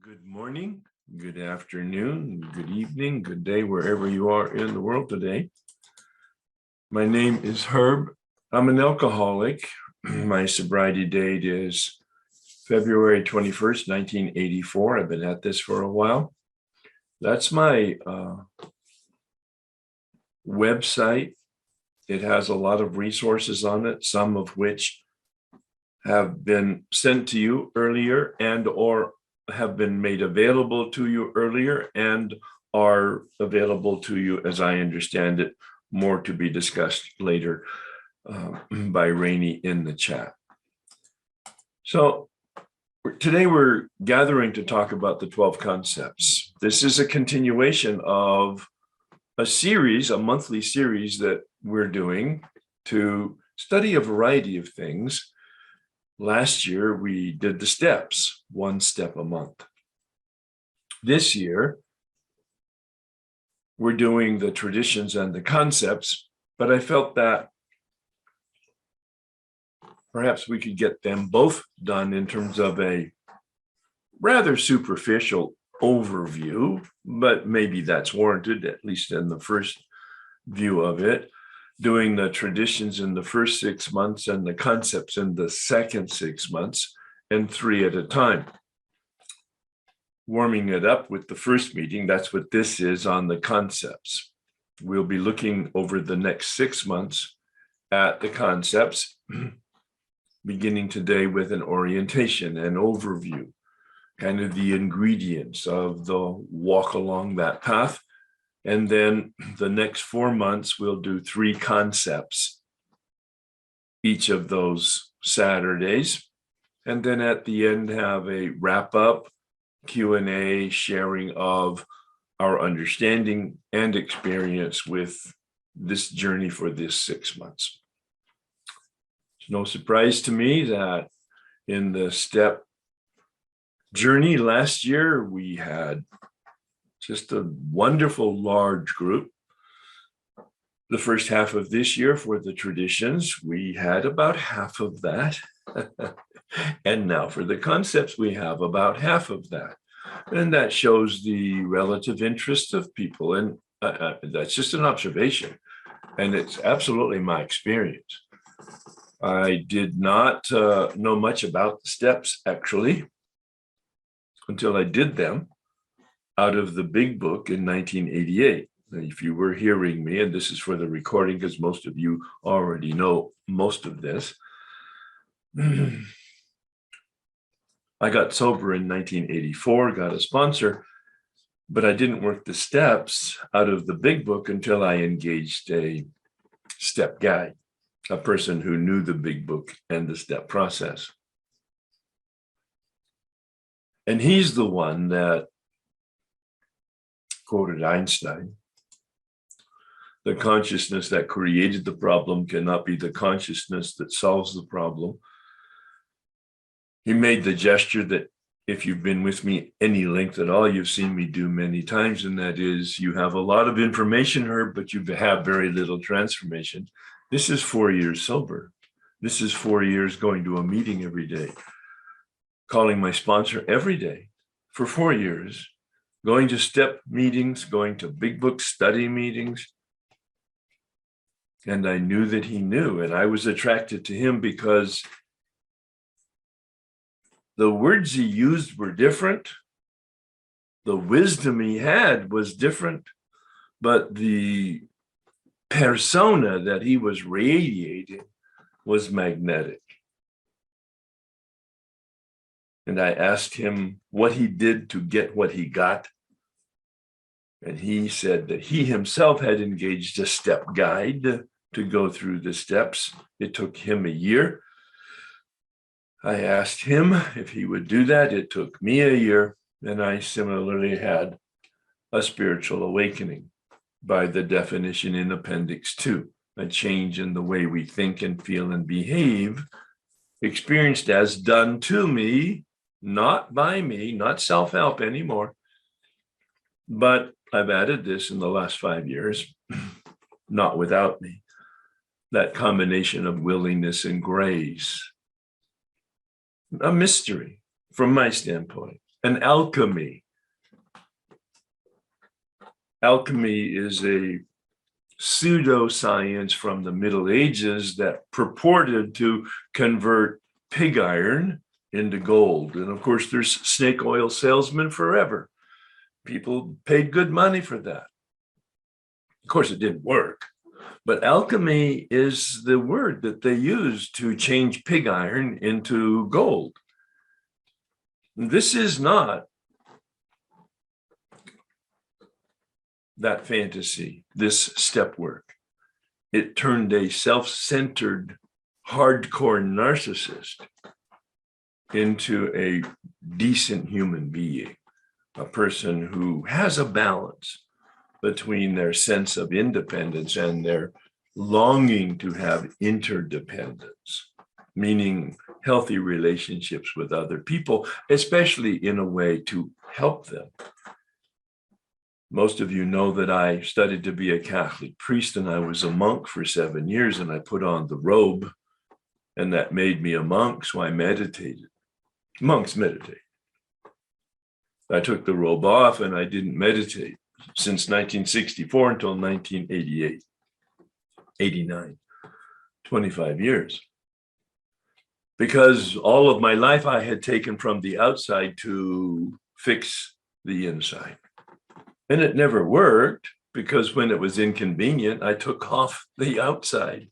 Good morning, good afternoon, good evening, good day, wherever you are in the world today. My name is Herb. I'm an alcoholic. My sobriety date is February 21st, 1984. I've been at this for a while. That's my website. It has a lot of resources on it, some of which have been sent to you earlier and or have been made available to you earlier and are available to you, as I understand it, more to be discussed later by Rainey in the chat. So today we're gathering to talk about the 12 concepts. This is a continuation of a series, a monthly series that we're doing to study a variety of things. Last year, we did the steps, one step a month. This year, we're doing the traditions and the concepts, but I felt that perhaps we could get them both done in terms of a rather superficial overview, but maybe that's warranted, at least in the first view of it. Doing the traditions in the first 6 months and the concepts in the second 6 months, and 3 at a time. Warming it up with the first meeting, that's what this is on the concepts. We'll be looking over the next 6 months at the concepts, beginning today with an orientation, an overview, kind of the ingredients of the walk along that path. And then the next 4 months, we'll do 3 concepts each of those Saturdays. And then at the end, have a wrap up, Q&A, sharing of our understanding and experience with this journey for this 6 months. It's no surprise to me that in the step journey last year, we had just a wonderful large group. The first half of this year for the traditions, we had about half of that. And now for the concepts, we have about half of that. And that shows the relative interest of people. And that's just an observation. And it's absolutely my experience. I did not know much about the steps, actually, until I did them out of the big book in 1988. If you were hearing me, and this is for the recording because most of you already know most of this, I got sober in 1984, got a sponsor, but I didn't work the steps out of the big book until I engaged a step guide, a person who knew the big book and the step process. And he's the one that quoted Einstein. The consciousness that created the problem cannot be the consciousness that solves the problem. He made the gesture that if you've been with me any length at all, you've seen me do many times, and that is you have a lot of information, Herb, but you have very little transformation. This is 4 years sober. This is 4 years going to a meeting every day, calling my sponsor every day for 4 years, going to step meetings, going to big book study meetings. And I knew that he knew, and I was attracted to him because the words he used were different. The wisdom he had was different, but the persona that he was radiating was magnetic. And I asked him what he did to get what he got. And he said that he himself had engaged a step guide to go through the steps. It took him a year. I asked him if he would do that. It took me a year. And I similarly had a spiritual awakening by the definition in Appendix 2, a change in the way we think and feel and behave, experienced as done to me, not by me, not self-help anymore. But I've added this in the last 5 years, not without me, that combination of willingness and grace, a mystery from my standpoint. An alchemy. Alchemy is a pseudoscience from the Middle Ages that purported to convert pig iron into gold. And of course, there's snake oil salesmen forever. People paid good money for that. Of course, it didn't work. But alchemy is the word that they use to change pig iron into gold. This is not that fantasy, this step work. It turned a self-centered, hardcore narcissist into a decent human being, a person who has a balance between their sense of independence and their longing to have interdependence, meaning healthy relationships with other people, especially in a way to help them. Most of you know that I studied to be a Catholic priest, and I was a monk for 7 years, and I put on the robe, and that made me a monk, so I meditated. Monks meditate. I took the robe off and I didn't meditate since 1964 until 1988, 89, 25 years. Because all of my life I had taken from the outside to fix the inside. And it never worked, because when it was inconvenient, I took off the outside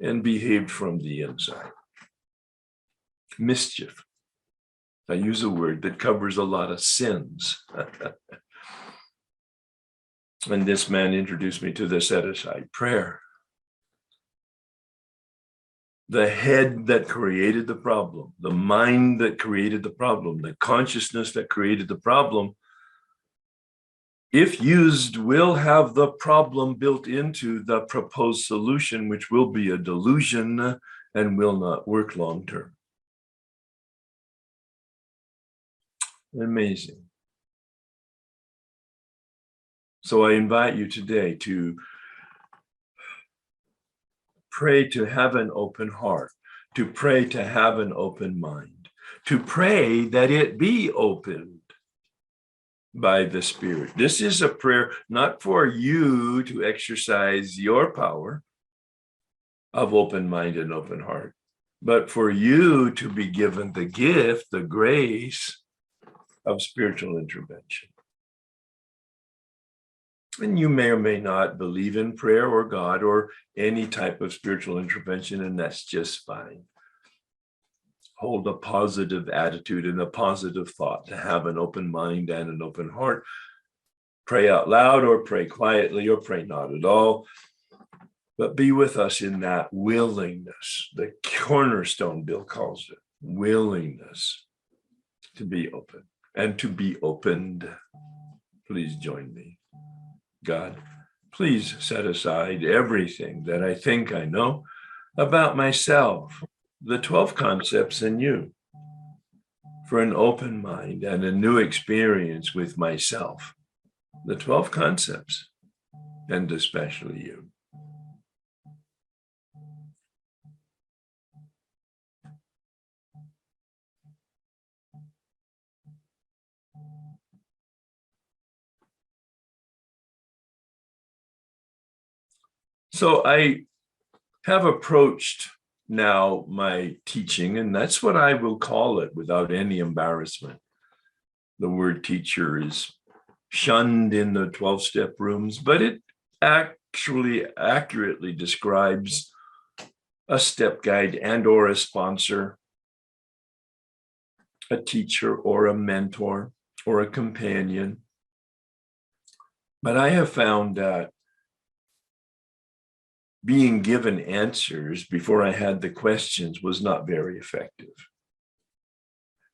and behaved from the inside. Mischief. I use a word that covers a lot of sins. And this man introduced me to the set-aside prayer. The head that created the problem, the mind that created the problem, the consciousness that created the problem, if used, will have the problem built into the proposed solution, which will be a delusion and will not work long-term. Amazing. So I invite you today to pray to have an open heart, to pray to have an open mind, to pray that it be opened by the Spirit. This is a prayer not for you to exercise your power of open mind and open heart, but for you to be given the gift, the grace of spiritual intervention. And you may or may not believe in prayer or God or any type of spiritual intervention, and that's just fine. Hold a positive attitude and a positive thought to have an open mind and an open heart. Pray out loud or pray quietly or pray not at all. But be with us in that willingness, the cornerstone Bill calls it, willingness to be open and to be opened. Please join me. God, please set aside everything that I think I know about myself, the 12 concepts in you, for an open mind and a new experience with myself, the 12 concepts, and especially you. So I have approached now my teaching, and that's what I will call it without any embarrassment. The word teacher is shunned in the 12-step rooms, but it actually accurately describes a step guide and or a sponsor, a teacher or a mentor or a companion. But I have found that being given answers before I had the questions was not very effective.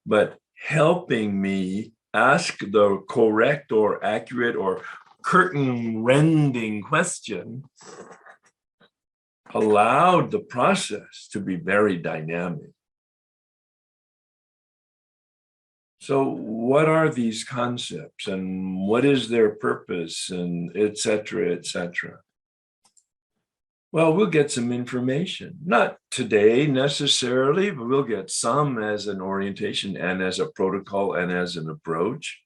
But helping me ask the correct or accurate or curtain-rending question allowed the process to be very dynamic. So what are these concepts and what is their purpose, and et cetera, et cetera? Well, we'll get some information, not today necessarily, but we'll get some as an orientation and as a protocol and as an approach.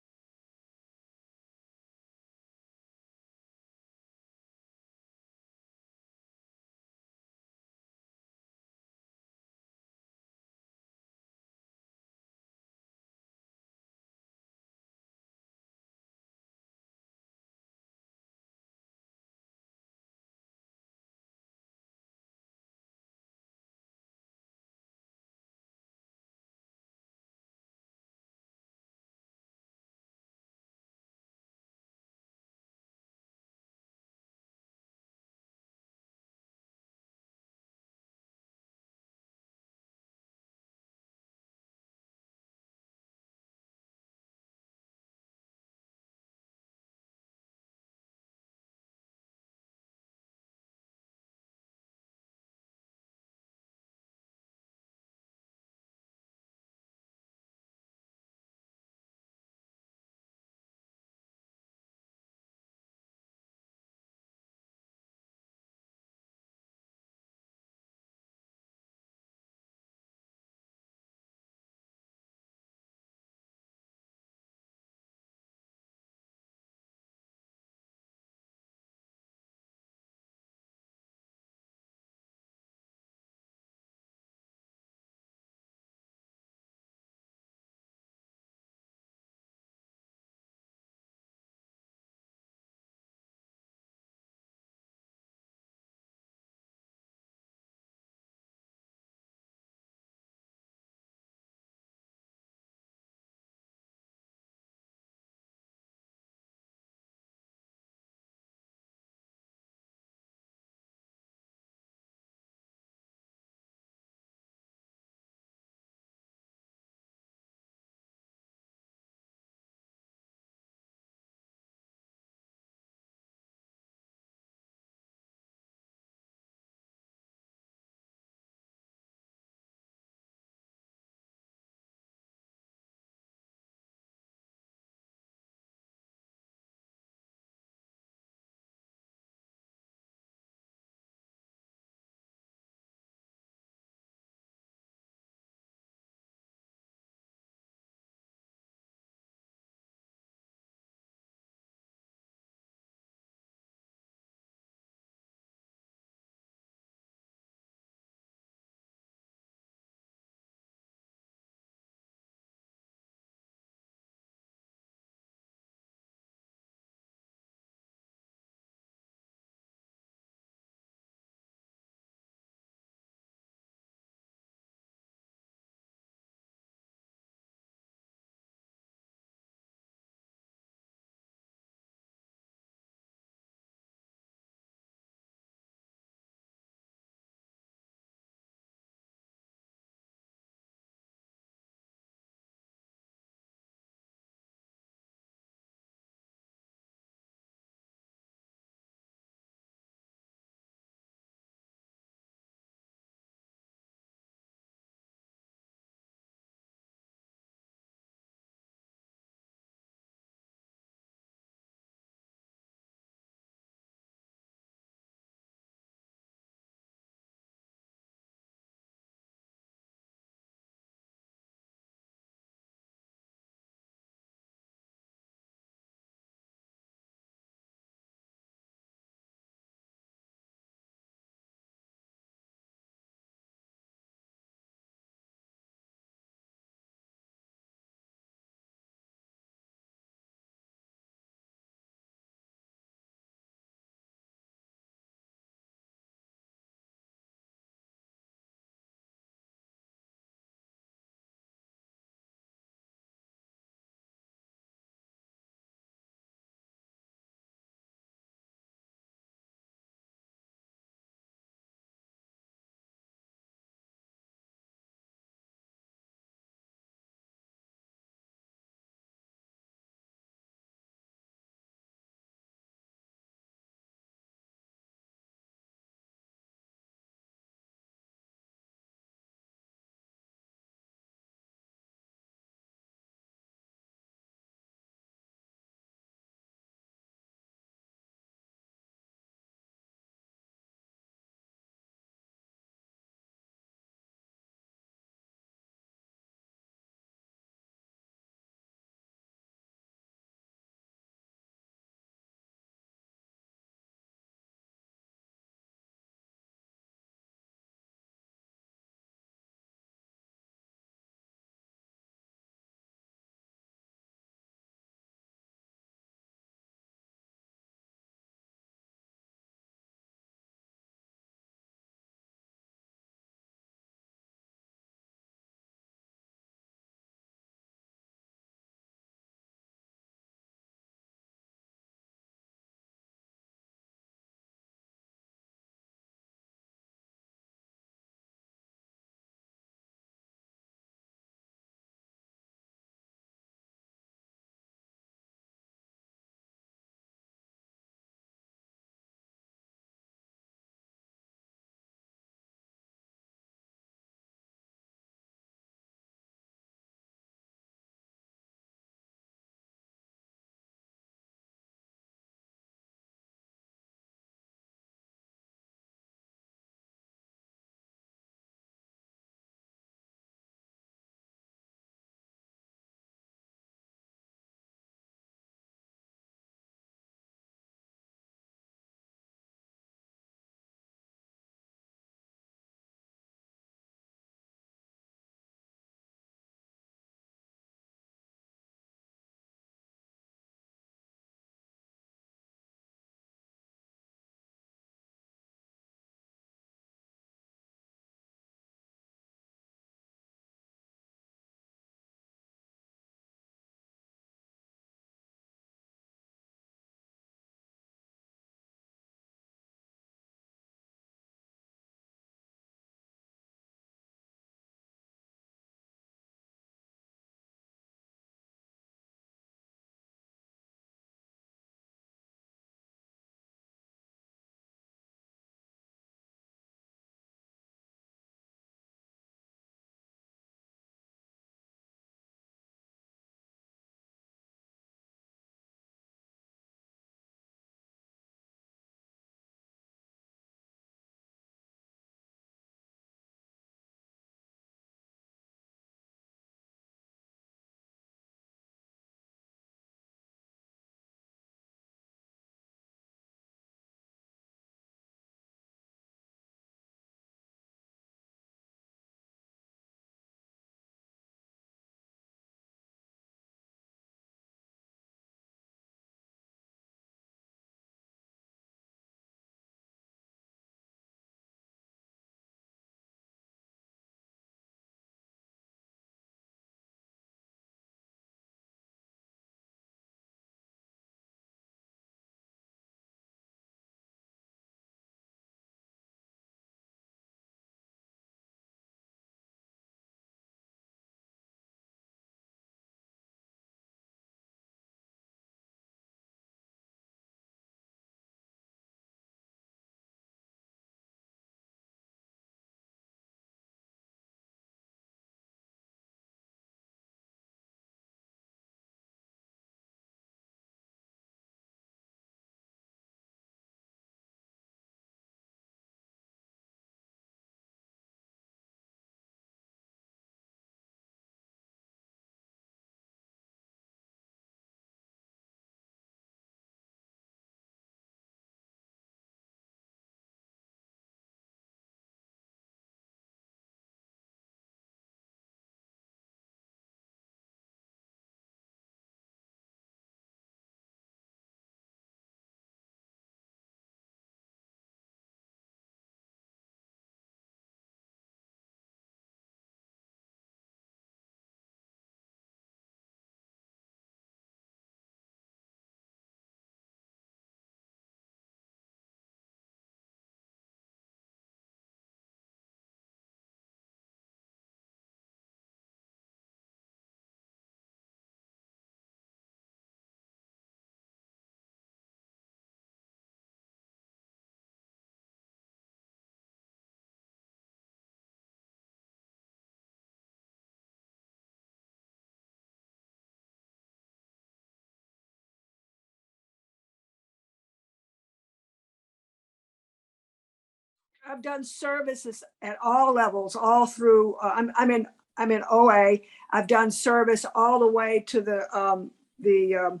I've done services at all levels, all through. I'm in OA. I've done service all the way to the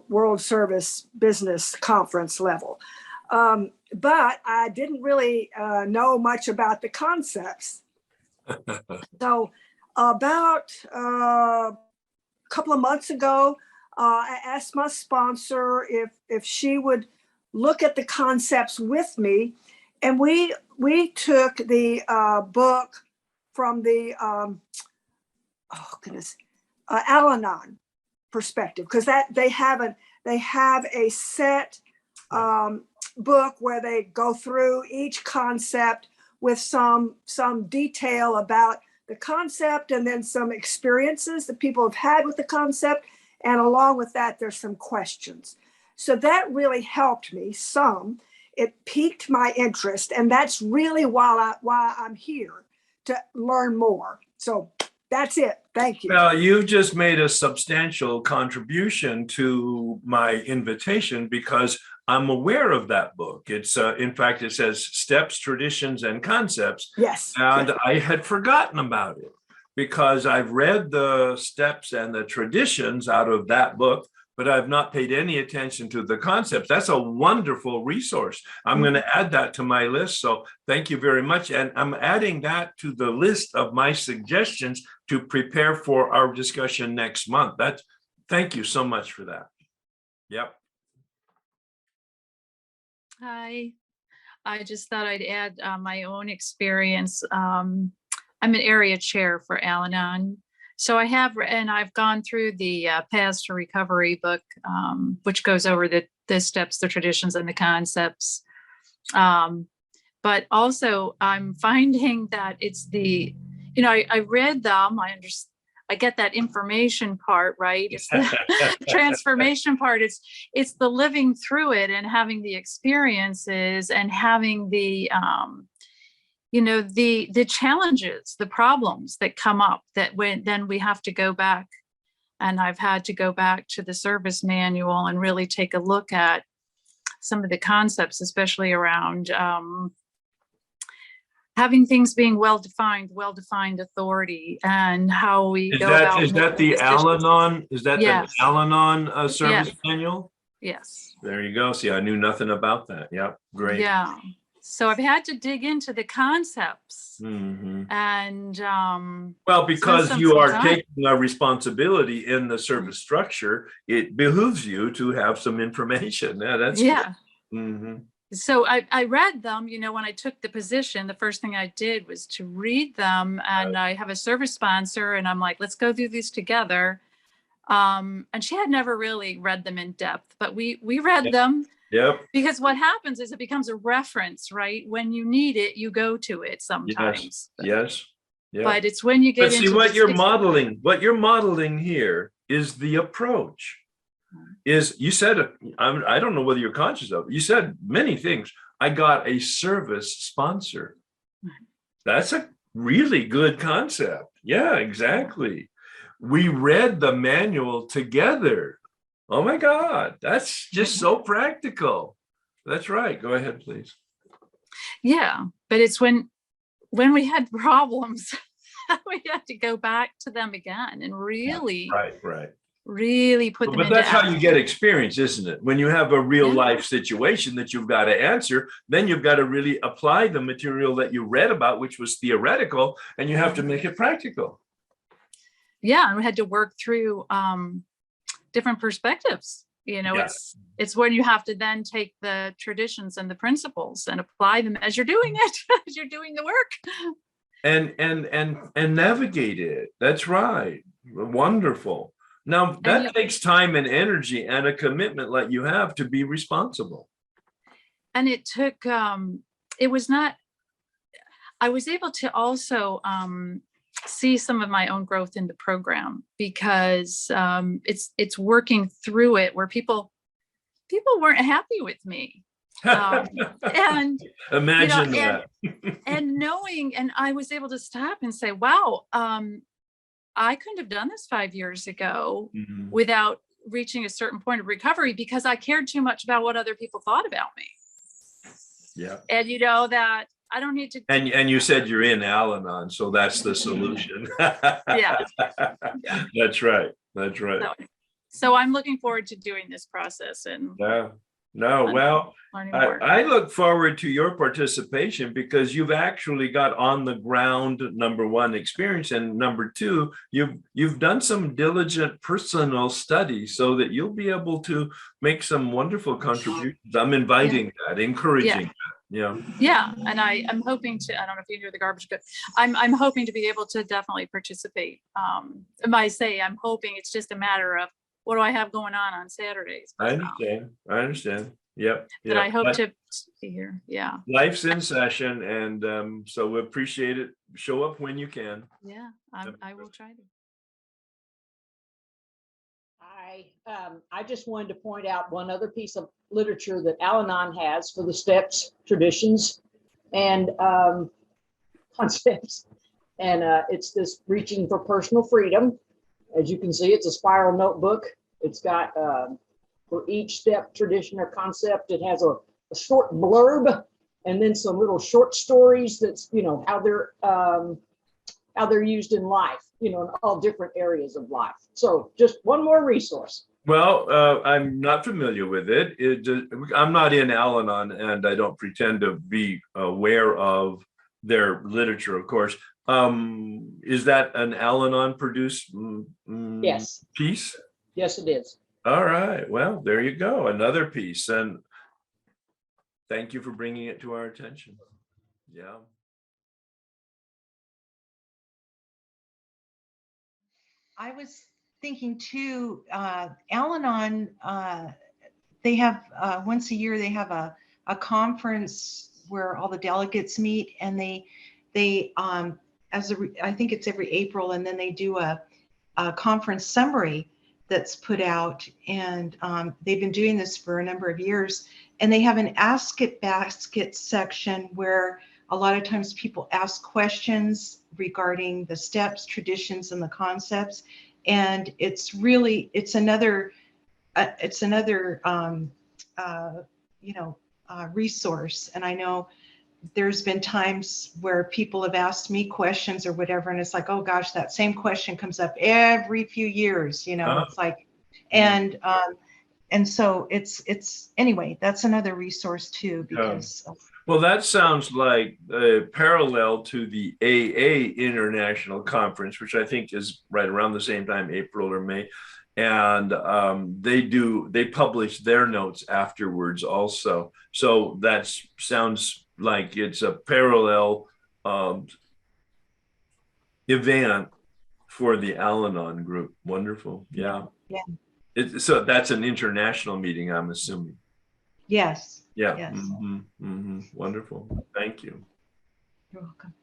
World Service Business Conference level, but I didn't really know much about the concepts. So about a couple of months ago, I asked my sponsor if she would look at the concepts with me, and we took the book from the Al-Anon perspective, because that they have a set book where they go through each concept with some detail about the concept, and then some experiences that people have had with the concept, and along with that there's some questions. So that really helped me some. It piqued my interest, and that's really why I'm here, to learn more. So that's it. Thank you. Well, you just made a substantial contribution to my invitation, because I'm aware of that book. It's in fact, it says Steps, Traditions, and Concepts. Yes. And I had forgotten about it, because I've read the steps and the traditions out of that book, but I've not paid any attention to the concepts. That's a wonderful resource. I'm going to add that to my list. So thank you very much. And I'm adding that to the list of my suggestions to prepare for our discussion next month. Thank you so much for that. Yep. Hi, I just thought I'd add my own experience. I'm an area chair for Al-Anon. So I've gone through the Paths to Recovery book, which goes over the steps, the traditions, and the concepts. But also I'm finding that it's I read them, I get that information part, right? It's the transformation part. It's the living through it and having the experiences and having the the challenges, the problems that come up, that then we have to go back. And I've had to go back to the service manual and really take a look at some of the concepts, especially around having things being well-defined authority, and how we go about. Is that the Al-Anon? Is that Yes. the Al-Anon service manual? Yes. There you go. See, I knew nothing about that. Yep. Great. Yeah. So I've had to dig into the concepts. Mm-hmm. And well, because some you are time. taking a responsibility in the service structure, it behooves you to have some information. Yeah, that's yeah. Mm-hmm. So I read them, when I took the position. The first thing I did was to read them, and I have a service sponsor, and I'm like, let's go through these together. And she had never really read them in depth, but we read them. Yep. Because what happens is it becomes a reference, right? When you need it, you go to it sometimes. Yes. Yep. But it's when you get into what you're modeling here is the approach. You said, I don't know whether you're conscious of it. You said many things. I got a service sponsor. That's a really good concept. Yeah, exactly. We read the manual together. Oh my God, that's just so practical. That's right. Go ahead, please. Yeah, but it's when we had problems, we had to go back to them again and really, really put them into But that's action. how you get experience, isn't it? When you have a real life situation that you've got to answer, then you've got to really apply the material that you read about, which was theoretical, and you have to make it practical. Yeah, and we had to work through different perspectives. It's when you have to then take the traditions and the principles and apply them as you're doing it, as you're doing the work. And navigate it. That's right. Wonderful. Now that takes time and energy and a commitment like you have to be responsible. And it took, I was able to also see some of my own growth in the program, because it's working through it where people weren't happy with me. And imagine that. and knowing, and I was able to stop and say, wow, I couldn't have done this 5 years ago without reaching a certain point of recovery, because I cared too much about what other people thought about me. Yeah. And you know that I don't need to. And you said you're in Al-Anon, so that's the solution. Yeah. That's right. That's right. So I'm looking forward to doing this process and Yeah. No, well, learning more. I look forward to your participation because you've actually got on the ground, number one, experience, and number two, you've done some diligent personal study so that you'll be able to make some wonderful contributions. I'm inviting that, encouraging that. Yeah. Yeah, and I'm hoping to, I don't know if you hear the garbage, but I'm hoping to be able to definitely participate. I say I'm hoping, it's just a matter of what do I have going on Saturdays. I understand. I understand. Yep. But I hope to be here. Yeah. Life's in session, and so we appreciate it. Show up when you can. Yeah, I will try to. I just wanted to point out one other piece of literature that Al-Anon has for the steps, traditions, and concepts. And it's this Reaching for Personal Freedom. As you can see, it's a spiral notebook. It's got, for each step, tradition, or concept, it has a short blurb and then some little short stories that's, how they're used in life, in all different areas of life. So just one more resource. Well, I'm not familiar with it. I'm not in Al-Anon, and I don't pretend to be aware of their literature, of course. Is that an Al-Anon produced Yes. piece? Yes, it is. All right. Well, there you go. Another piece. And thank you for bringing it to our attention. Yeah. I was thinking too, Al-Anon, they have once a year, they have a conference where all the delegates meet, and I think it's every April, and then they do a conference summary that's put out, and they've been doing this for a number of years, and they have an Ask It Basket section where a lot of times people ask questions regarding the steps, traditions, and the concepts, and it's another resource. And I know there's been times where people have asked me questions or whatever, and it's like, oh gosh, that same question comes up every few years, it's like, and so it's anyway, that's another resource too, because well, that sounds like a parallel to the AA International Conference, which I think is right around the same time, April or May. And they publish their notes afterwards also. So that sounds like it's a parallel event for the Al-Anon group. Wonderful. Yeah. So that's an international meeting, I'm assuming. Yes. Yeah. Yes. Mm-hmm. Mm-hmm. Wonderful. Thank you. You're welcome.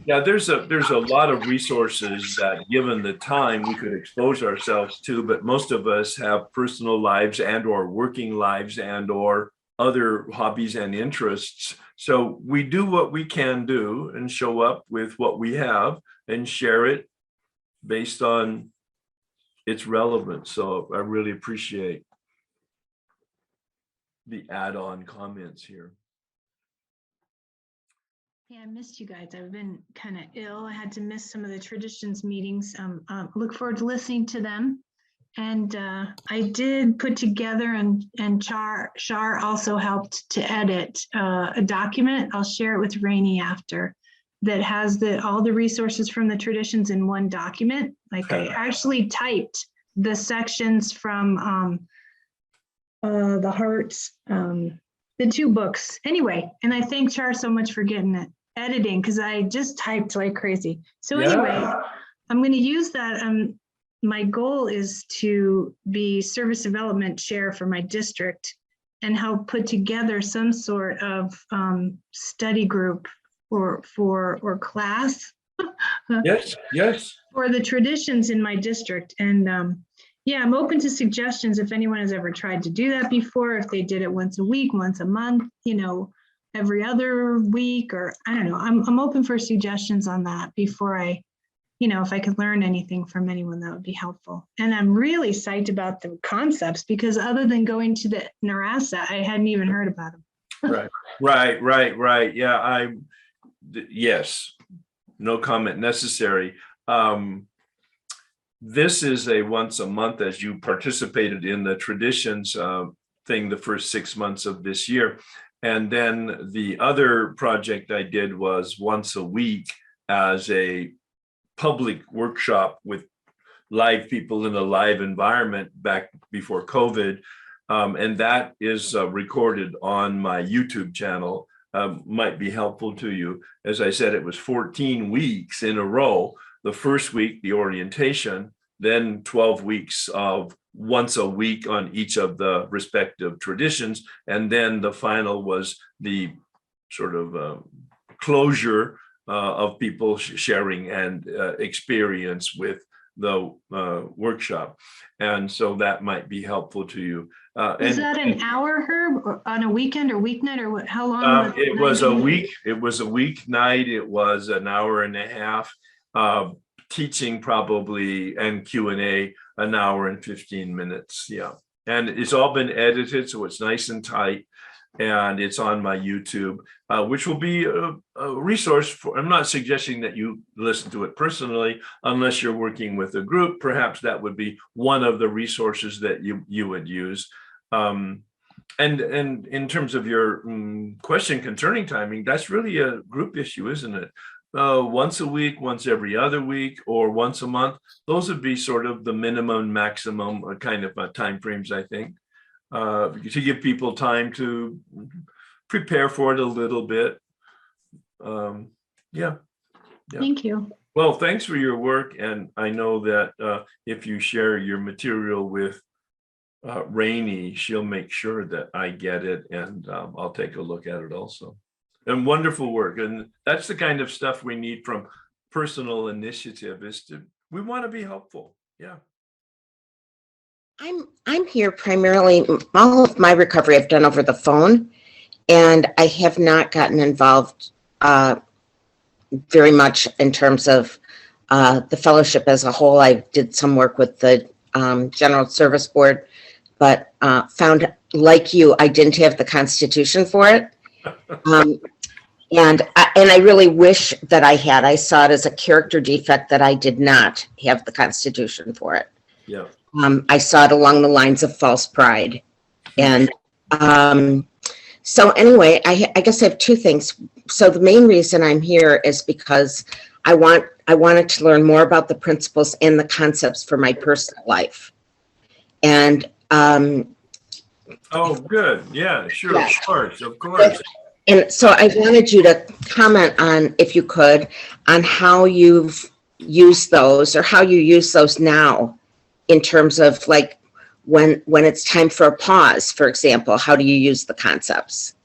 Yeah, there's a lot of resources that, given the time, we could expose ourselves to, but most of us have personal lives and or working lives and or other hobbies and interests. So we do what we can do and show up with what we have and share it based on its relevance. So I really appreciate the add-on comments here. Yeah, I missed you guys. I've been kind of ill. I had to miss some of the traditions meetings. Look forward to listening to them. And I did put together, and Shar also helped to edit a document. I'll share it with Rainey after, that has all the resources from the traditions in one document. Like I actually typed the sections from the Hearts, the two books anyway. And I thank Char so much for getting it editing, because I just typed like crazy. So anyway, I'm going to use that. My goal is to be service development chair for my district and help put together some sort of study group or class. Yes. For the traditions in my district. And yeah, I'm open to suggestions if anyone has ever tried to do that before, if they did it once a week, once a month, every other week, or I don't know. I'm open for suggestions on that before I if I could learn anything from anyone, that would be helpful. And I'm really psyched about the concepts because other than going to the Narasa, I hadn't even heard about them. Right. Yeah, yes, no comment necessary. This is a once a month, as you participated in the traditions thing the first 6 months of this year. And then the other project I did was once a week as a public workshop with live people in a live environment back before COVID. And that is recorded on my YouTube channel. Might be helpful to you. As I said, it was 14 weeks in a row. The first week, the orientation, then 12 weeks of once a week on each of the respective traditions. And then the final was the sort of closure of people sharing and experience with the workshop. And so that might be helpful to you. Is that an hour, Herb, or on a weekend or weeknight, or what? How long? It was a week. It was a weeknight. It was an hour and a half. Teaching probably and Q&A an hour and 15 minutes. Yeah. And it's all been edited, so it's nice and tight. And it's on my YouTube, which will be a resource for, I'm not suggesting that you listen to it personally, unless you're working with a group. Perhaps that would be one of the resources that you would use. And in terms of your question concerning timing, that's really a group issue, isn't it? Once a week, once every other week, or once a month. Those would be sort of the minimum, maximum kind of timeframes, I think, to give people time to prepare for it a little bit. Yeah. Thank you. Well, thanks for your work. And I know that if you share your material with Rainey, she'll make sure that I get it, and I'll take a look at it also. And wonderful work. And that's the kind of stuff we need from personal initiative, we want to be helpful. Yeah. I'm here primarily, all of my recovery I've done over the phone, and I have not gotten involved very much in terms of the fellowship as a whole. I did some work with the General Service Board, but found, like you, I didn't have the Constitution for it. And I really wish that I had. I saw it as a character defect that I did not have the Constitution for it. Yeah. I saw it along the lines of false pride. And so anyway, I guess I have two things. So the main reason I'm here is because I wanted to learn more about the principles and the concepts for my personal life. And oh, good. Yeah, sure. Yeah. Of course. And so I wanted you to comment on, if you could, on how you've used those or how you use those now in terms of like when it's time for a pause, for example, how do you use the concepts?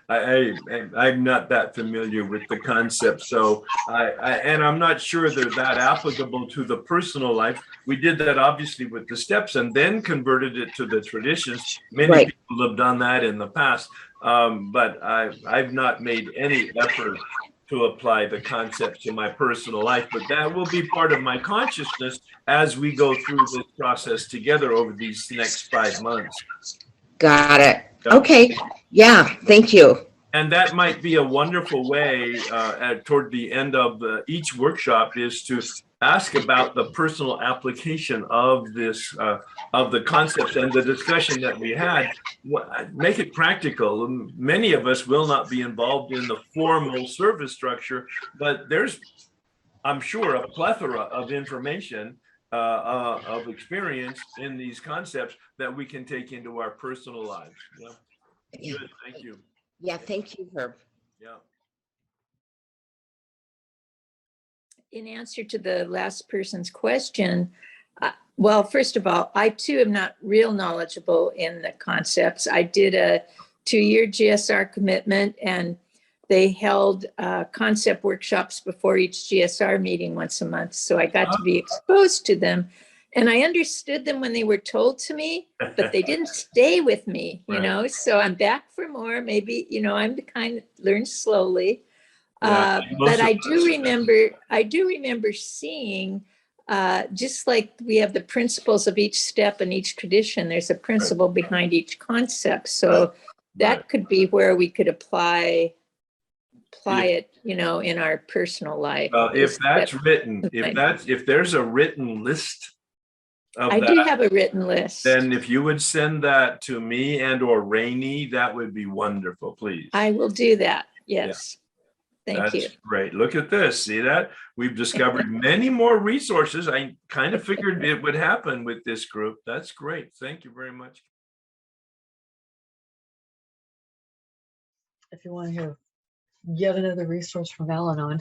I'm not that familiar with the concepts, so and I'm not sure they're that applicable to the personal life. We did that obviously with the steps and then converted it to the traditions. Many people have done that in the past, but I've not made any effort to apply the concepts to my personal life, but that will be part of my consciousness as we go through this process together over these next 5 months. Got it. Okay. Yeah. Thank you. And that might be a wonderful way toward the end of each workshop is to ask about the personal application of this, of the concepts and the discussion that we had. Make it practical. Many of us will not be involved in the formal service structure, but there's, I'm sure, a plethora of information, of experience in these concepts that we can take into our personal lives. Yeah. Good. Thank you. Yeah, thank you, Herb. Yeah. In answer to the last person's question, well, first of all, I too am not real knowledgeable in the concepts. I did a 2-year GSR commitment, and they held concept workshops before each GSR meeting once a month. So I got to be exposed to them. And I understood them when they were told to me, but they didn't stay with me, you know, so I'm back for more. Maybe, you know, I'm the kind that learns slowly. Yeah, But I most of do us. remember seeing, just like we have the principles of each step in each tradition, there's a principle behind each concept. So that could be where we could apply it, in our personal life. If that's written, if there's a written list of I do that, have a written list. then if you would send that to me and or Rainey, that would be wonderful, please. I will do that. Yes. Thank That's you. great. Look at this. See that? We've discovered many more resources. I kind of figured it would happen with this group. That's great. Thank you very much. If you want to hear yet another resource from Al-Anon,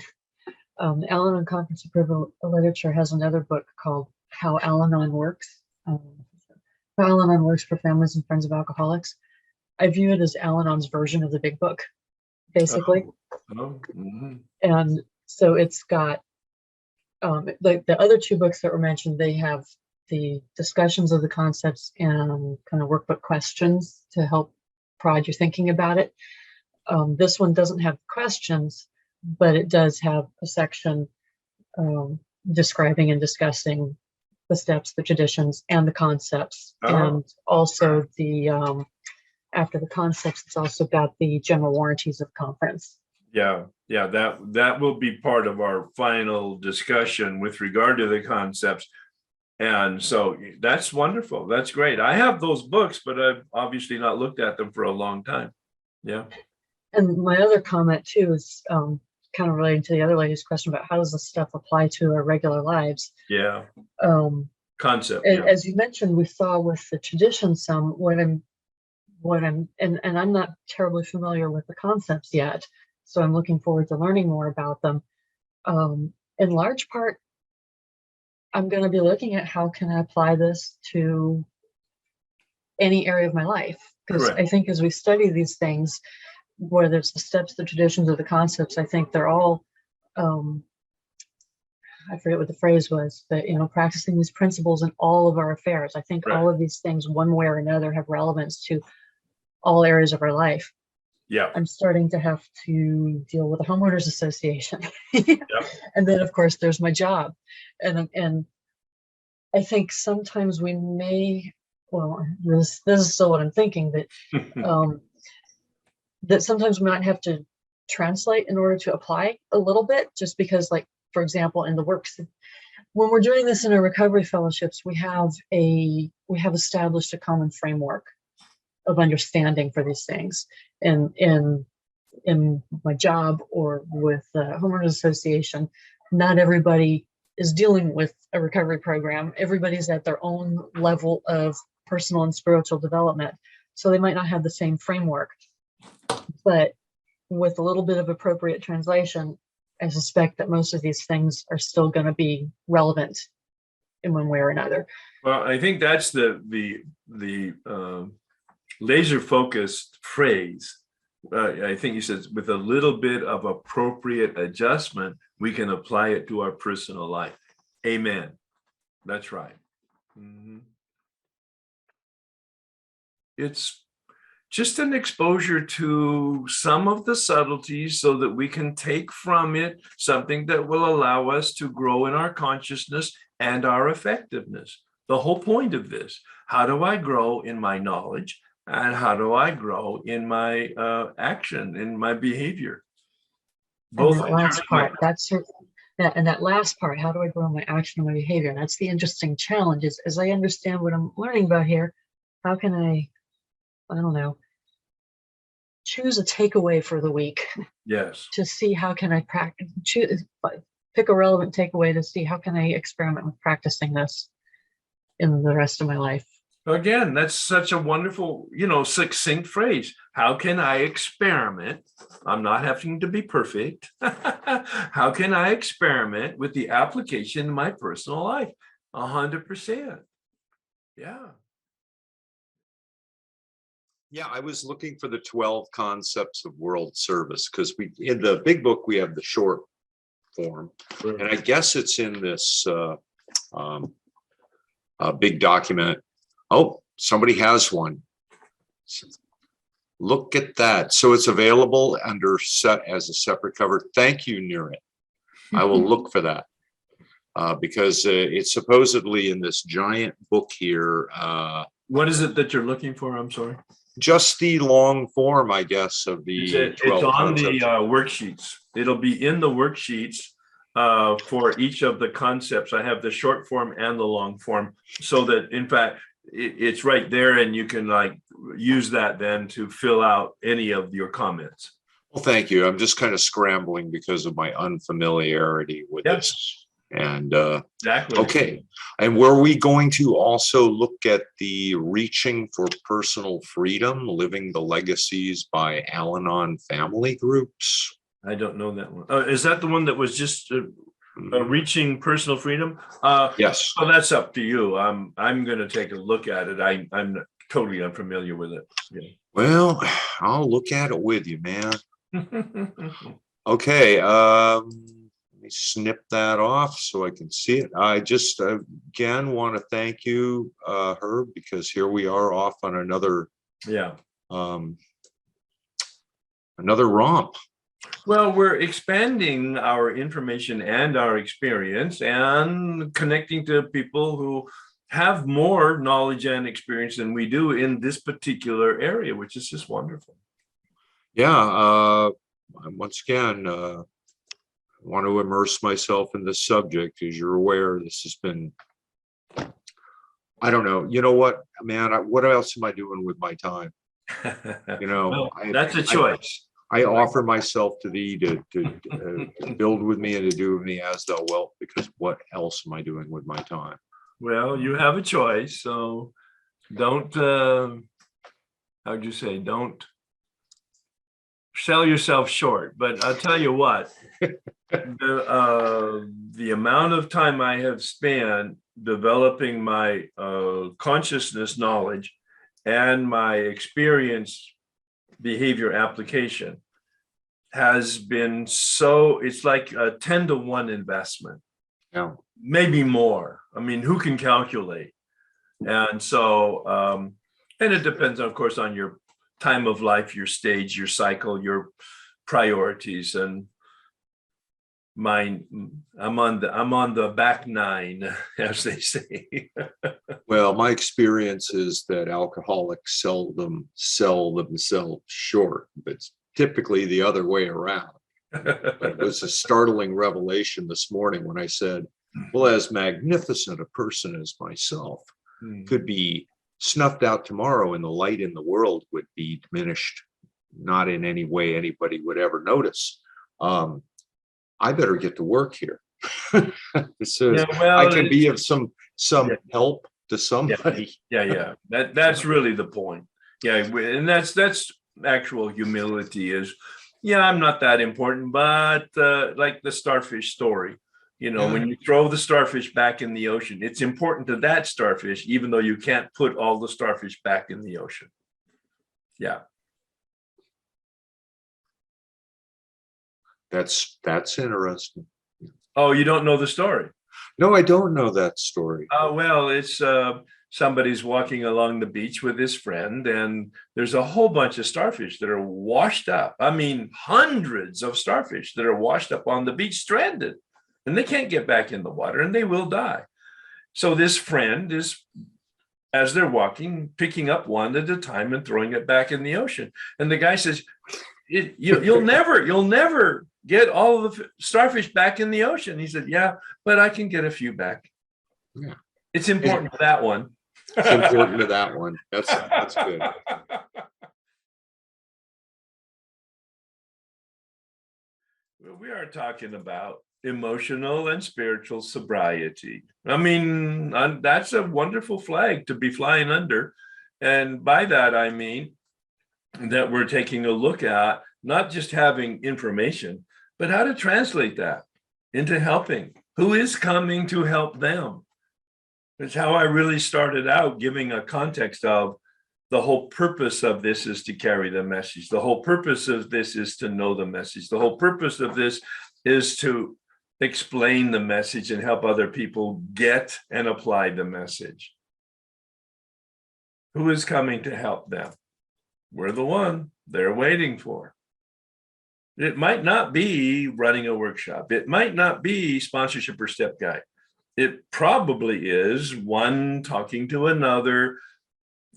Al-Anon Conference of Privilege Literature has another book called How Al-Anon Works. How Al-Anon Works for Families and Friends of Alcoholics. I view it as Al-Anon's version of the big book, basically. And so it's got like the other two books that were mentioned, they have the discussions of the concepts and kind of workbook questions to help prod your thinking about it. This one doesn't have questions, but it does have a section describing and discussing the steps, the traditions, and the concepts. And also the after the concepts, it's also got the general warranties of conference. Yeah, that will be part of our final discussion with regard to the concepts. And so that's wonderful. That's great. I have those books, but I've obviously not looked at them for a long time. Yeah. And my other comment too is kind of relating to the other lady's question about how does this stuff apply to our regular lives? Yeah. Concept. And as you mentioned, we saw with the tradition some and I'm not terribly familiar with the concepts yet, so I'm looking forward to learning more about them. In large part, I'm going to be looking at how can I apply this to any area of my life, because I think as we study these things, whether it's the steps, the traditions, or the concepts, I think they're all, I forget what the phrase was, but practicing these principles in all of our affairs. I think all of these things, one way or another, have relevance to all areas of our life. Yeah. I'm starting to have to deal with a homeowners association. And then of course there's my job. And I think sometimes we may, this is still what I'm thinking, that that sometimes we might have to translate in order to apply a little bit, just because, like, for example, in the works, when we're doing this in our recovery fellowships, we have established a common framework of understanding for these things. And in my job or with the homeowners association, not everybody is dealing with a recovery program. Everybody's at their own level of personal and spiritual development, so they might not have the same framework. But with a little bit of appropriate translation, I suspect that most of these things are still going to be relevant in one way or another. Well, I think that's the laser focused phrase. I think you said with a little bit of appropriate adjustment, we can apply it to our personal life. Amen. That's right. It's just an exposure to some of the subtleties so that we can take from it something that will allow us to grow in our consciousness and our effectiveness. The whole point of this, how do I grow in my knowledge, and how do I grow in my action, in my behavior? Both. And that last part, that last part, how do I grow in my action and my behavior? And that's the interesting challenge, is as I understand what I'm learning about here, how can I don't know, choose a takeaway for the week. Yes. To see how can I practice, pick a relevant takeaway to see how can I experiment with practicing this in the rest of my life. Again, that's such a wonderful, succinct phrase. How can I experiment? I'm not having to be perfect. How can I experiment with the application in my personal life? 100%. Yeah. Yeah, I was looking for the 12 concepts of world service, because in the big book we have the short form, and I guess it's in this big document. Oh, somebody has one. Look at that. So it's available under set as a separate cover. Thank you, Nirit. I will look for that. Because it's supposedly in this giant book here. What is it that you're looking for? I'm sorry. Just the long form, I guess, of the It's 12 on the concepts. worksheets. It'll be in the worksheets for each of the concepts. I have the short form and the long form, so that in fact it's right there, and you can like use that then to fill out any of your comments. Well, thank you. I'm just kind of scrambling because of my unfamiliarity with this. And Exactly. okay. And were we going to also look at the Reaching for Personal Freedom, Living the Legacies by Al-Anon Family Groups? I don't know that one. Is that the one that was just Reaching Personal Freedom? Yes. Well, that's up to you. I'm going to take a look at it. I'm totally unfamiliar with it. Yeah. Well, I'll look at it with you, man. Okay. Let me snip that off so I can see it. I just again want to thank you, Herb, because here we are off on another another romp. Well, we're expanding our information and our experience and connecting to people who have more knowledge and experience than we do in this particular area, which is just wonderful. Yeah. Once again, I want to immerse myself in this subject. As you're aware, this has been, I don't know. You know what, man, what else am I doing with my time? You know, well, that's a choice. I offer myself to thee to build with me and to do with me as thou wilt, because what else am I doing with my time? Well, you have a choice, so don't, how'd you say, don't sell yourself short. But I'll tell you what, the amount of time I have spent developing my consciousness knowledge and my experience behavior application has been so, it's like a 10-to-1 investment. Yeah. Maybe more. I mean, who can calculate? And so, and it depends, of course, on your time of life, your stage, your cycle, your priorities. And mine, I'm on the back nine, as they say. Well, my experience is that alcoholics seldom sell themselves short. It's typically the other way around. But it was a startling revelation this morning when I said, well, as magnificent a person as myself could be snuffed out tomorrow, and the light in the world would be diminished, not in any way anybody would ever notice. I better get to work here. So Yeah, well, I can be of some help to somebody. Yeah. That's really the point. Yeah, and that's actual humility is, yeah, I'm not that important, but like the starfish story, you know, when you throw the starfish back in the ocean, it's important to that starfish, even though you can't put all the starfish back in the ocean. Yeah. That's interesting. Oh, you don't know the story? No, I don't know that story. Well, it's somebody's walking along the beach with his friend, and there's a whole bunch of starfish that are washed up. I mean, hundreds of starfish that are washed up on the beach, stranded, and they can't get back in the water, and they will die. So this friend is, as they're walking, picking up one at a time and throwing it back in the ocean. And the guy says, you'll never get all of the starfish back in the ocean. He said, yeah, but I can get a few back. Yeah. It's important to that one. It's important to that one. That's good. Well, we are talking about emotional and spiritual sobriety. I mean, that's a wonderful flag to be flying under. And by that, I mean that we're taking a look at not just having information, but how to translate that into helping. Who is coming to help them? That's how I really started out, giving a context of the whole purpose of this is to carry the message. The whole purpose of this is to know the message. The whole purpose of this is to explain the message and help other people get and apply the message. Who is coming to help them? We're the one they're waiting for. It might not be running a workshop. It might not be sponsorship or step guide. It probably is one talking to another.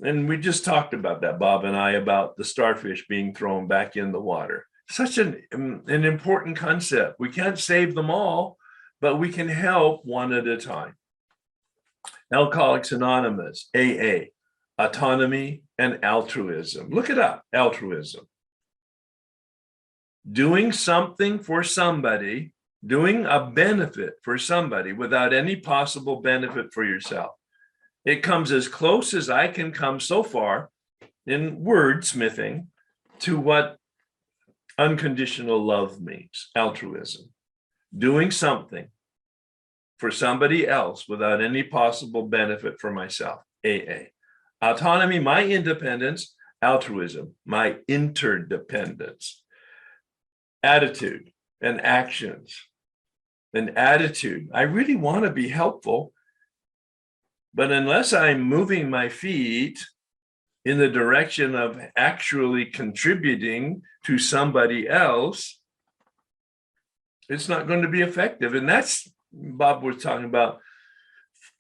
And we just talked about that, Bob and I, about the starfish being thrown back in the water. Such an important concept. We can't save them all, but we can help one at a time. Alcoholics Anonymous, AA, autonomy and altruism. Look it up, altruism. Doing something for somebody, doing a benefit for somebody without any possible benefit for yourself. It comes as close as I can come so far in wordsmithing to what unconditional love means, altruism. Doing something for somebody else without any possible benefit for myself, AA. Autonomy, my independence. Altruism, my interdependence. Attitude and actions. An attitude, I really want to be helpful, but unless I'm moving my feet in the direction of actually contributing to somebody else, it's not going to be effective. And that's, Bob was talking about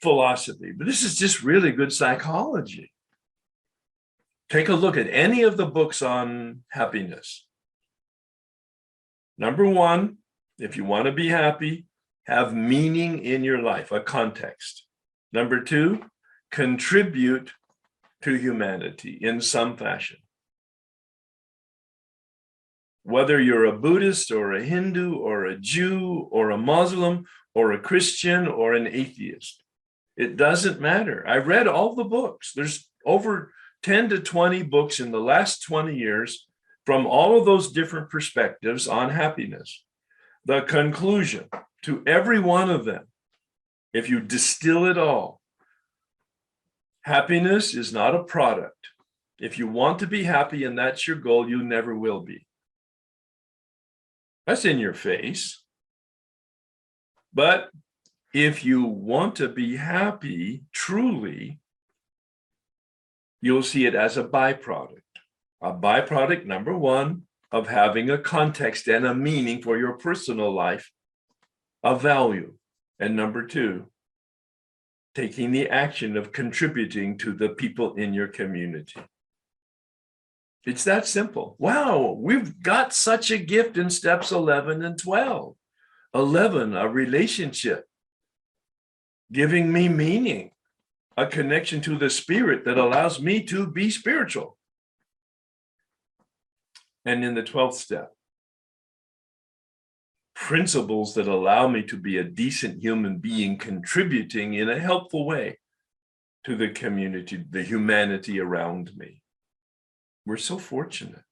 philosophy, but this is just really good psychology. Take a look at any of the books on happiness. Number one, if you want to be happy, have meaning in your life, a context. Number two, contribute to humanity in some fashion. Whether you're a Buddhist or a Hindu or a Jew or a Muslim or a Christian or an atheist, it doesn't matter. I read all the books. There's over 10 to 20 books in the last 20 years from all of those different perspectives on happiness. The conclusion to every one of them, if you distill it all, happiness is not a product. If you want to be happy and that's your goal, you never will be. That's in your face. But if you want to be happy truly, you'll see it as a byproduct. A byproduct, number one, of having a context and a meaning for your personal life, a value. And number two, taking the action of contributing to the people in your community. It's that simple. Wow, we've got such a gift in steps 11 and 12. 11, a relationship, giving me meaning, a connection to the spirit that allows me to be spiritual. And in the 12th step, principles that allow me to be a decent human being, contributing in a helpful way to the community, the humanity around me. We're so fortunate.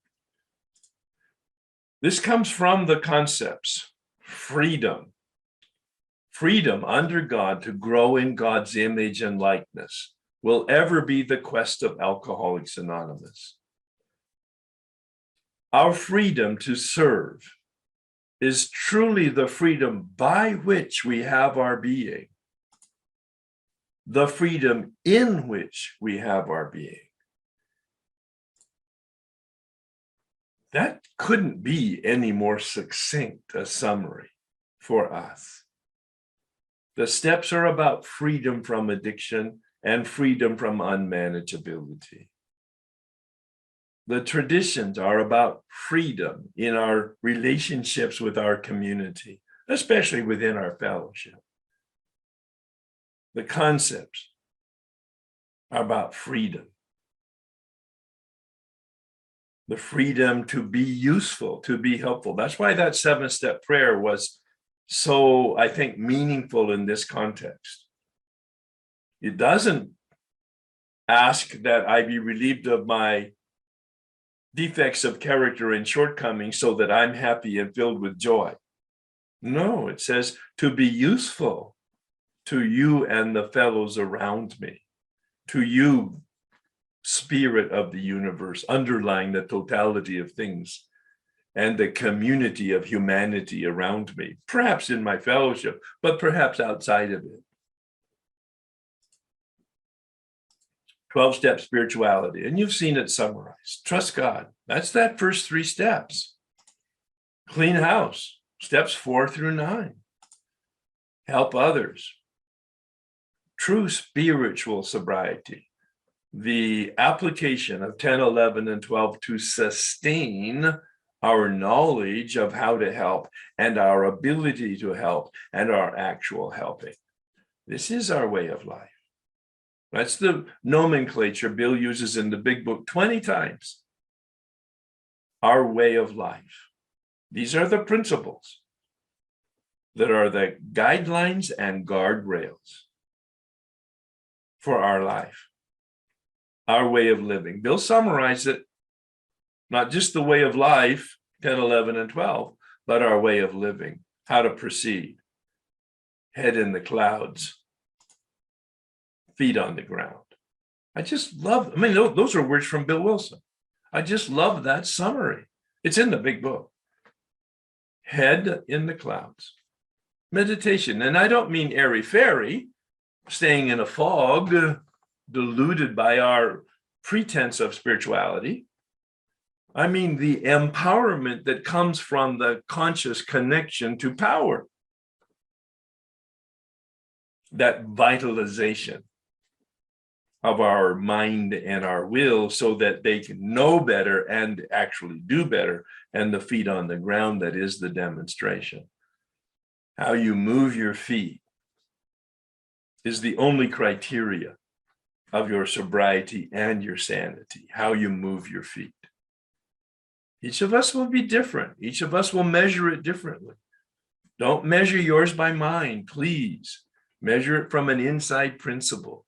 This comes from the concepts, freedom. Freedom under God to grow in God's image and likeness will ever be the quest of Alcoholics Anonymous. Our freedom to serve is truly the freedom by which we have our being, the freedom in which we have our being. That couldn't be any more succinct a summary for us. The steps are about freedom from addiction and freedom from unmanageability. The traditions are about freedom in our relationships with our community, especially within our fellowship. The concepts are about freedom. The freedom to be useful, to be helpful. That's why that 7-step prayer was so, I think, meaningful in this context. It doesn't ask that I be relieved of my defects of character and shortcomings so that I'm happy and filled with joy. No, it says to be useful to you and the fellows around me, to you, spirit of the universe, underlying the totality of things and the community of humanity around me, perhaps in my fellowship, but perhaps outside of it. 12-step spirituality, and you've seen it summarized. Trust God. That's that first 3 steps. Clean house, steps 4 through 9. Help others. True spiritual sobriety. The application of 10, 11, and 12 to sustain our knowledge of how to help and our ability to help and our actual helping. This is our way of life. That's the nomenclature Bill uses in the big book 20 times. Our way of life. These are the principles that are the guidelines and guardrails for our life, our way of living. Bill summarized it, not just the way of life, 10, 11, and 12, but our way of living, how to proceed. Head in the clouds, feet on the ground. I just love, I mean, those are words from Bill Wilson. I just love that summary. It's in the big book. Head in the clouds. Meditation, and I don't mean airy-fairy, staying in a fog, deluded by our pretense of spirituality. I mean the empowerment that comes from the conscious connection to power. That vitalization of our mind and our will so that they can know better and actually do better, and the feet on the ground, that is the demonstration. How you move your feet is the only criteria of your sobriety and your sanity, how you move your feet. Each of us will be different. Each of us will measure it differently. Don't measure yours by mind, please. Measure it from an inside principle.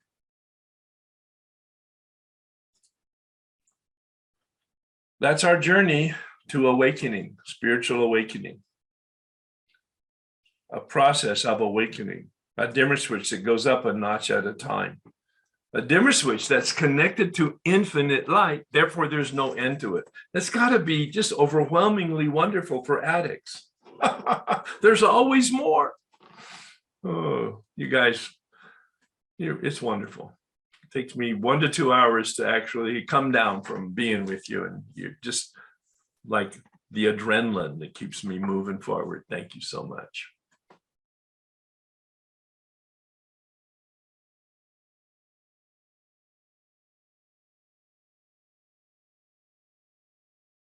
That's our journey to awakening, spiritual awakening. A process of awakening, a dimmer switch that goes up a notch at a time. A dimmer switch that's connected to infinite light, therefore there's no end to it. That's got to be just overwhelmingly wonderful for addicts. There's always more. Oh, you guys, it's wonderful. It takes me 1 to 2 hours to actually come down from being with you, and you're just like the adrenaline that keeps me moving forward. Thank you so much.